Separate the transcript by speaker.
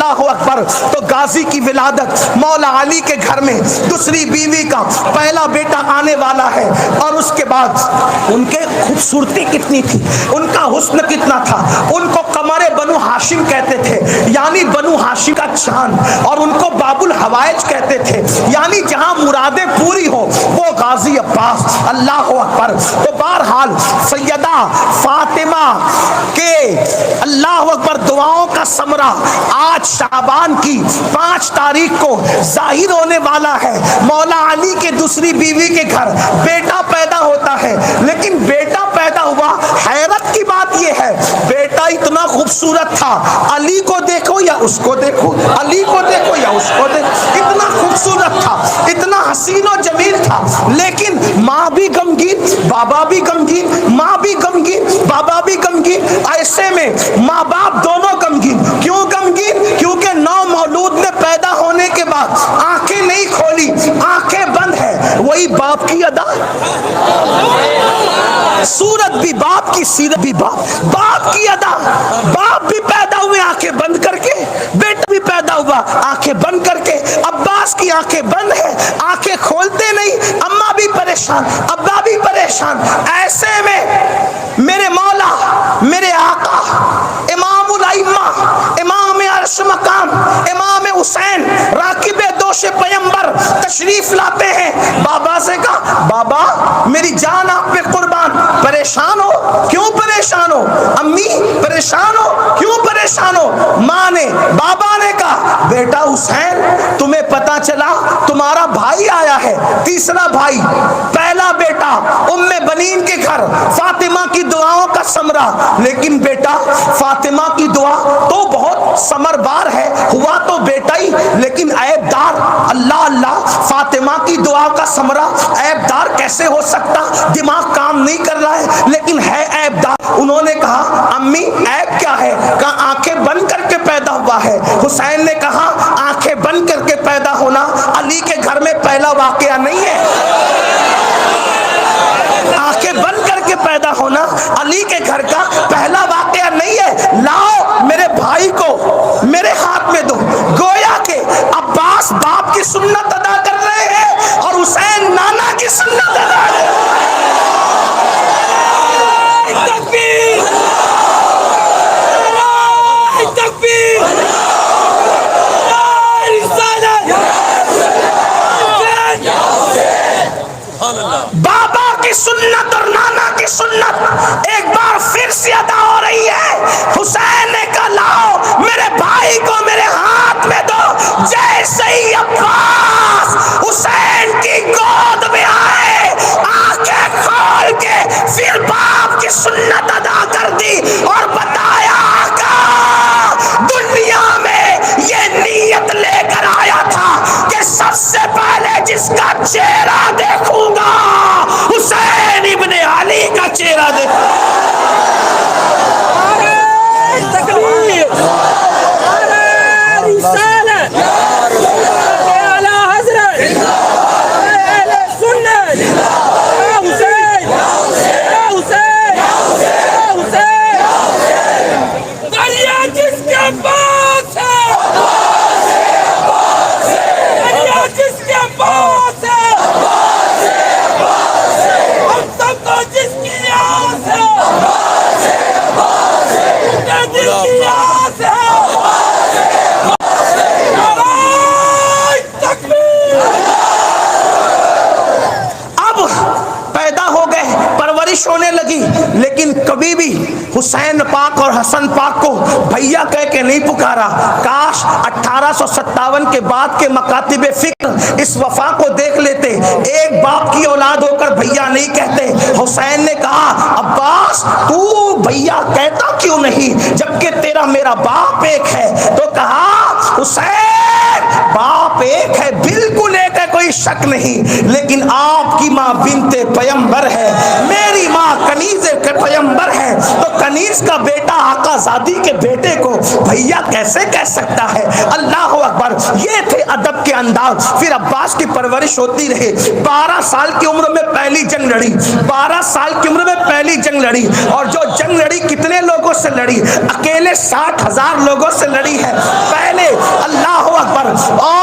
Speaker 1: اللہ اکبر. تو غازی کی ولادت مولا علی کے گھر میں دوسری بیوی کا پہلا بیٹا آنے والا ہے. اور اس کے بعد ان کے خوبصورتی کتنی تھی, ان کا حسن کتنا تھا. ان کو قمر بنو ہاشم کہتے تھے, یعنی بنو ہاشم کا چاند, اور ان کو باب الحوائج کہتے تھے, یعنی جہاں مرادیں پوری ہو وہ غازی عباس. اللہ اکبر. تو بہرحال سیدہ فاطمہ کے اللہ اکبر دعاؤں کا ثمرہ آج شعبان کی 5 تاریخ کو ظاہر ہونے والا ہے. مولا علی کے دوسری بیوی کے گھر بیٹا پیدا ہوتا ہے, لیکن بیٹا پیدا ہوا, حیرت کی بات یہ ہے بیٹا اتنا خوبصورت تھا, علی کو دیکھو یا اس کو دیکھو, علی کو دیکھو یا اس کو دیکھو, اتنا خوبصورت تھا, اتنا حسین و جمیل تھا. لیکن ماں بھی غمگین, بابا بھی غمگین, ماں بھی غمگین, بابا بھی غمگین. ایسے میں ماں باپ دونوں غمگین. کیوں غمگین؟ کیونکہ نو مولود نے پیدا ہونے کے بعد آنکھیں نہیں کھولی, آنکھیں بند ہے. وہی باپ کی ادا, صورت بھی باپ کی, سیرت بھی باپ کی ادا. باپ بھی پیدا ہوئے آنکھیں بند کر کے, بیٹا بھی پیدا ہوا آنکھیں بند کر کے. عباس کی آنکھیں بند ہے, آنکھیں کھولتے نہیں. اماں بھی پریشان, ابا بھی پریشان. ایسے میں میرے مولا, میرے آقا, امام الائمہ, امام عرش مقام, امام حسین راکب دوش پیمبر تشریف لاتے ہیں. بابا سے کہا بابا میری جان آپ پہ قربان. پریشان ہو؟ کیوں پریشان ہو؟ امی پریشان ہو؟ کیوں پریشان ہو؟ ماں نے, بابا نے کہا بیٹا حسین تمہیں پتا چلا تمہارا بھائی آیا ہے, تیسرا بھائی, پہلا بیٹا ام بنین کے گھر, فاطمہ کی دعاؤں کا ثمرہ. لیکن بیٹا فاطمہ کی دعا تو بہت ثمربار ہے, ہوا تو بیٹا ہی لیکن عیب دار. اللہ اللہ, فاطمہ کی دعا کا ثمرہ عیب دار کیسے ہو سکتا؟ دماغ کام نہیں کر رہا ہے, لیکن ہے عیب دار. انہوں نے کہا امی عیب کیا ہے؟ کہا آنکھیں بند کر کے پیدا ہوا ہے. حسین نے کہا آنکھیں بند کر کے پیدا ہونا علی کے گھر میں پہلا واقعہ نہیں ہے. آنکھیں بند کر کے پیدا ہونا علی کے گھر کا پہلا واقعہ نہیں ہے. لاؤ میرے بھائی کو میرے ہاتھ میں دو. گویا کہ عباس باپ کی سنت ادا کر رہے ہیں اور حسین نانا کی سنت ادا کر رہے ہیں. بابا کی سنت اور نانا کی سنت ایک بار پھر سے ادا ہو رہی ہے. حسین نے کہا لاؤ میرے بھائی کو میرے ہاتھ میں دو. جیسے ہی عباس حسین کی گود میں آئے, آنکھیں کھول کے پھر باپ کی سنت ادا کر دی اور بتایا آقا دنیا میں یہ نیت لے کر آیا تھا کہ سب سے پہلے جس کا چہرہ دیکھوں گا حسین ابن علی کا چہرہ دیکھوں ہونے لگی. لیکن کبھی بھی حسین پاک اور حسن پاک کو بھیا کہہ کے نہیں پکارا. کاش 1857 کے بعد کے مکاتب فکر اس وفا کو دیکھ لیتے. ایک باپ کی اولاد ہو کر بھیا نہیں کہتے. حسین نے کہا عباس تو بھیا کہتا کیوں نہیں جبکہ تیرا میرا باپ ایک ہے؟ تو کہا حسین باپ ایک ہے, بالکل ایک ہے, کوئی شک نہیں, لیکن آپ کی ماں بنت پیمبر ہے, میری ماں کنیز پیمبر ہے. تو کنیز کا بیٹا آقا زادی کے بیٹے کو بھیا کیسے کہہ سکتا ہے؟ اللہ اکبر. یہ تھے ادب کے انداز. پھر عباس کی پرورش ہوتی رہی. 12 سال کی عمر میں پہلی جنگ لڑی, 12 سال کی عمر میں پہلی جنگ لڑی. اور جو جنگ لڑی کتنے لوگوں سے لڑی؟ اکیلے 60,000 لوگوں سے لڑی ہے. پہلے پر